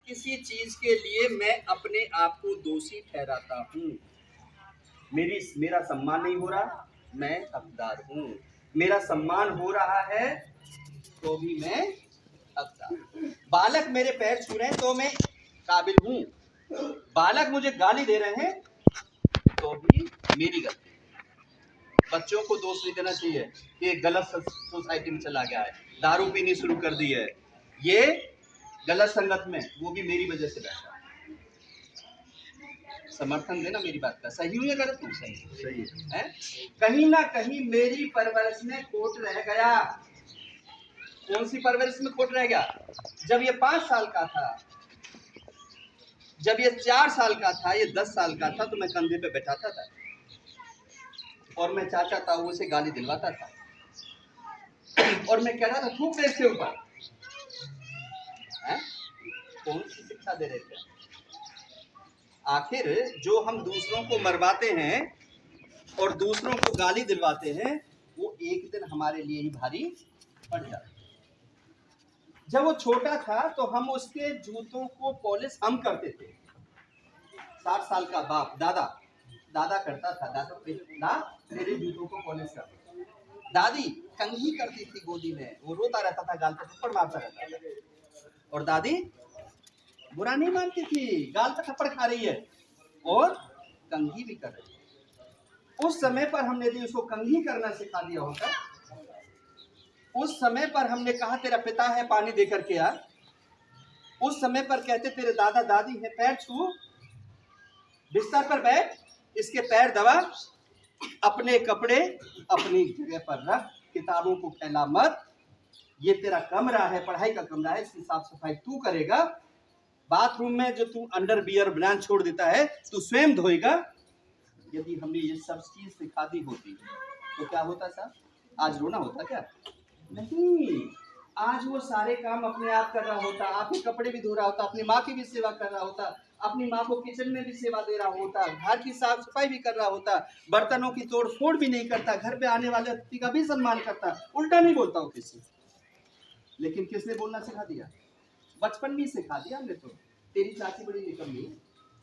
किसी चीज के लिए मैं अपने आप को दोषी ठहराता हूँ। मेरा सम्मान नहीं हो रहा, मैं हकदार हूँ। मेरा सम्मान हो रहा है तो भी मैं हकदार। बालक मेरे पैर छू रहे हैं तो मैं काबिल हूँ। बालक मुझे गाली दे रहे हैं तो भी मेरी गलती। बच्चों को दोष नहीं देना चाहिए कि गलत सोसाइटी में चला गया है, दारू पीनी शुरू कर दी है, ये गलत संगत में, वो भी मेरी वजह से बैठा। समर्थन देना मेरी बात का। सही हुई है गलत हूँ? सही है। कहीं ना कहीं मेरी परवरिश में खोट रह गया। कौन सी परवरिश में खोट रह गया? जब ये 5 साल का था, जब ये 4 साल का था, ये 10 साल का था, तो मैं कंधे पे बैठाता था और मैं चाचा ताऊ से गाली दिलवाता था और मैं कह रहा था थूक दे इसके ऊपर। कौन सी शिक्षा दे रहे थे? आखिर जो हम दूसरों को मरवाते हैं और दूसरों को गाली दिलवाते हैं, वो एक दिन हमारे लिए ही भारी पड़ जाता है। जब वो छोटा था तो हम उसके जूतों को पॉलिश हम करते थे। 60 साल का बाप, दादा करता था, दादा मेरे जूतों को पॉलिश कर। दादी कंघी करती थी गोदी में, वो रोता रहता था, गाल पे थप्पड़ मारता रहता था। और दादी बुरा नहीं मानती थी, गाल पे थप्पड़ खा रही है और कंघी भी कर रही है। उस समय पर हमने यदि उसको कंघी करना सिखा दिया होता, उस समय पर हमने कहा तेरा पिता है पानी दे करके आ, उस समय पर कहते तेरे दादा दादी है पैर छू, बिस्तर पर बैठ, इसके पैर दबा, अपने कपड़े अपनी जगह पर रख, किताबों को फैला मत, ये तेरा कमरा है, पढ़ाई का कमरा है, इसकी साफ सफाई तू करेगा, बाथरूम में जो तू अंडरवियर बनियान छोड़ देता है तू स्वयं धोएगा। यदि हमने ये सब चीज सिखा दी होती तो क्या होता साहब? आज रोना होता क्या? नहीं, आज वो सारे काम अपने आप कर रहा होता, आपके कपड़े भी धो रहा होता, अपनी माँ की भी सेवा कर रहा होता, अपनी माँ को किचन में भी सेवा दे रहा होता, घर की साफ सफाई भी कर रहा होता, बर्तनों की तोड़ फोड़ भी नहीं करता, घर पे आने वाले अतिथि का भी सम्मान करता, उल्टा नहीं बोलता हो किसी। लेकिन किसने बोलना सिखा दिया? बचपन में सिखा दिया हमने तो। तेरी चाची बड़ी निकम्मी,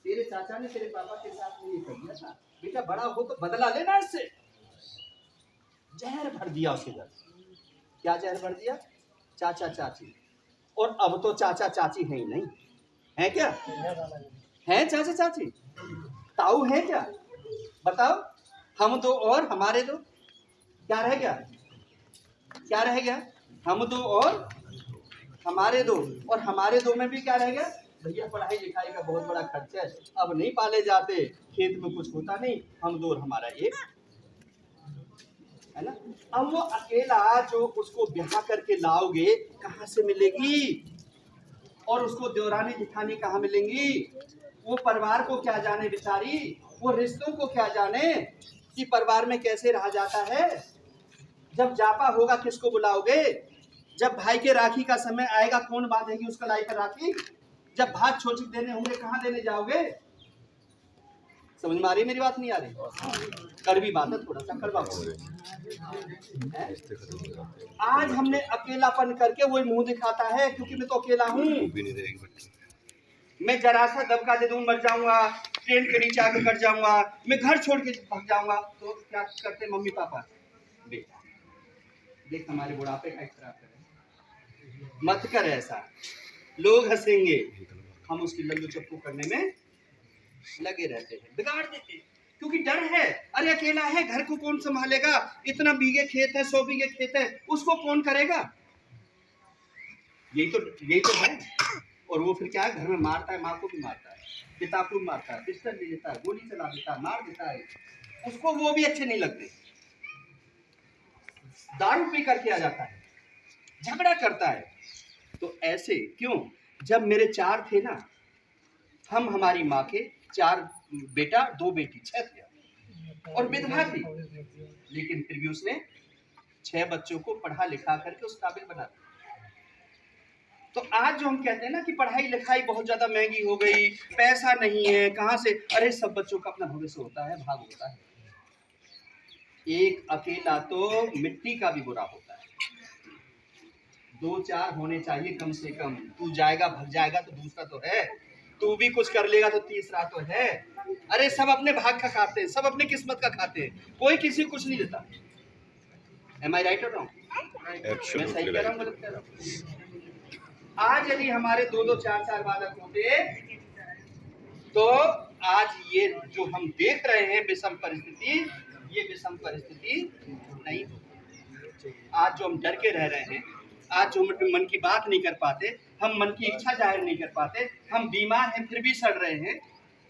तेरे चाचा ने तेरे पापा के साथ नहीं कर दिया था, बेटा बड़ा हो तो बदला लेना इससे। जहर भर दिया उसके घर। क्या जहर भर दिया? चाचा चाची। और अब तो चाचा चाची है ही नहीं, है क्या? है चाचा चाची? ताऊ है क्या? बताओ, हम दो और हमारे दो, क्या रह गया? क्या रह गया? हम दो और हमारे दो, और हमारे दो में भी क्या रह गया? भैया पढ़ाई लिखाई का बहुत बड़ा खर्चा है, अब नहीं पाले जाते, खेत में कुछ होता नहीं, हम दो और हमारा एक, है ना? अब वो अकेला जो उसको ब्याह करके लाओगे कहाँ से मिलेगी? और उसको देवरानी जिठानी कहाँ मिलेंगी? वो परिवार को क्या जाने बेचारी, वो रिश्तों को क्या जाने कि परिवार में कैसे रहा जाता है। जब जापा होगा किसको बुलाओगे? जब भाई के राखी का समय आएगा कौन बांधेगी उसका लाई पर राखी? जब भात छोटी देने होंगे कहाँ देने जाओगे? समझ में आ रही मेरी बात? नहीं आ रही? कड़वी बात है, थोड़ा सा कड़वा बोल। आज हमने अकेलापन करके वही मुंह दिखाता है क्योंकि मैं तो अकेला हूँ, मैं जरा सा दबका दे दूं मर जाऊंगा, ट्रेन के नीचे आके कर जाऊंगा, मैं घर छोड़ के भाग जाऊंगा। तो क्या करते मम्मी पापा? बेटा देख हमारे बुढ़ापे का खराब करे, मत कर ऐसा, लोग हंसेंगे। हम उसकी लल्लू चप्पू करने में लगे रहते हैं, बिगाड़ देते हैं क्योंकि डर है। अरे अकेला है, घर को कौन संभालेगा? इतना बीघे खेत है, 100 बीघे खेत है, उसको कौन करेगा? यही तो है। और वो फिर क्या है, घर में मारता है, माँ को भी मारता है, पिता को भी मारता है, पिस्टल ले लेता है, गोली चला देता है, मार देता है, उसको वो भी अच्छे नहीं लगते। दारू पी करके आ जाता है, झगड़ा करता है। तो ऐसे क्यों? जब मेरे 4 थे ना, हम हमारी माँ के 4 बेटा 2 बेटी 6 थे और विधवा थी, लेकिन फिर भी उसने 6 बच्चों को पढ़ा लिखा करके उस काबिल बना दिया। तो आज जो हम कहते हैं ना कि पढ़ाई लिखाई बहुत ज्यादा महंगी हो गई, पैसा नहीं है, कहाँ से? अरे सब बच्चों का अपना भविष्य होता है, भाग होता है। एक अकेला तो मिट्टी का भी बुरा होता है, दो चार होने चाहिए कम से कम। तू जाएगा भाग जाएगा तो दूसरा तो है, तू भी कुछ कर लेगा तो तीसरा तो है। अरे सब अपने भाग का खाते हैं, सब अपनी किस्मत का खाते हैं, कोई किसी को कुछ नहीं देता। Am I right or wrong? मैं सही कह रहा हूँ गलत कह रहा हूँ? आज यदि हमारे दो दो चार चार बालक होते तो आज ये जो हम देख रहे हैं विषम परिस्थिति, ये विषम परिस्थिति नहीं होती। आज जो हम डर के रह रहे हैं, आज जो हम अपने मन की बात नहीं कर पाते, हम मन की इच्छा जाहिर नहीं कर पाते, हम बीमार हैं फिर भी सड़ रहे हैं,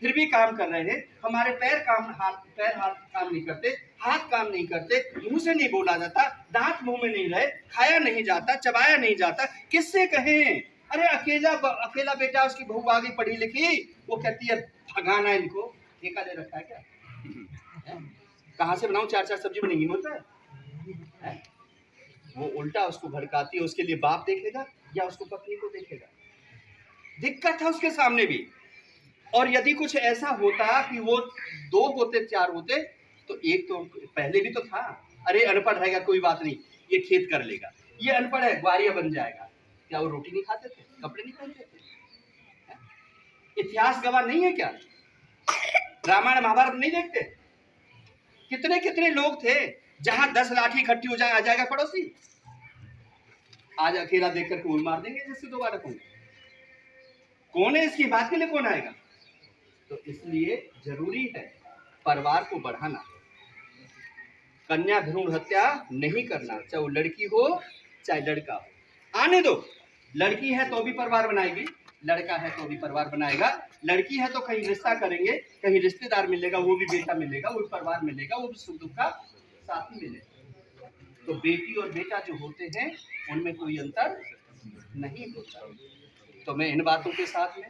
फिर भी काम कर रहे हैं, हमारे पैर हाथ काम नहीं करते, हाथ काम नहीं करते, मुंह से नहीं बोला जाता, दांत मुंह में नहीं रहे, खाया नहीं जाता, चबाया नहीं जाता, किससे कहें? अरे अकेला बेटा, उसकी बहू आ गई पढ़ी लिखी, वो कहती है भगाना इनको, ठेका ले रखा है क्या? कहाँ से बनाऊं, चार चार सब्जी बनेगी बोलता है? वो उल्टा उसको भड़काती है। उसके लिए बाप देखेगा या उसको पत्नी को देखेगा? दिक्कत है उसके सामने भी। और यदि कुछ ऐसा होता कि वो दो होते चार होते तो एक तो पहले भी तो था। अरे अनपढ़ रहेगा कोई बात नहीं, ये खेत कर लेगा, ये अनपढ़ है ग्वारिया बन जाएगा। क्या वो रोटी नहीं खाते थे, कपड़े नहीं पहनते थे? इतिहास गवाह नहीं है क्या? रामायण महाभारत नहीं देखते? कितने कितने लोग थे जहां 10 लाठी इकट्ठी हो जाए आ जाएगा पड़ोसी, आज अकेला देख करके वो मार देंगे जिससे दोबारा कौन है इसकी बात के लिए, कौन आएगा? तो इसलिए जरूरी है परिवार को बढ़ाना, कन्या भ्रूण हत्या नहीं करना, चाहे वो लड़की हो चाहे लड़का हो। आने दो, लड़की है तो भी परिवार बनाएगी, लड़का है तो भी परिवार बनाएगा। लड़की है तो कहीं रिश्ता करेंगे, कहीं रिश्तेदार मिलेगा, वो भी बेटा मिलेगा, वो भी परिवार मिलेगा, वो भी सुख दुख का साथी मिलेगा। तो बेटी और बेटा जो होते हैं उनमें कोई अंतर नहीं होता। तो मैं इन बातों के साथ में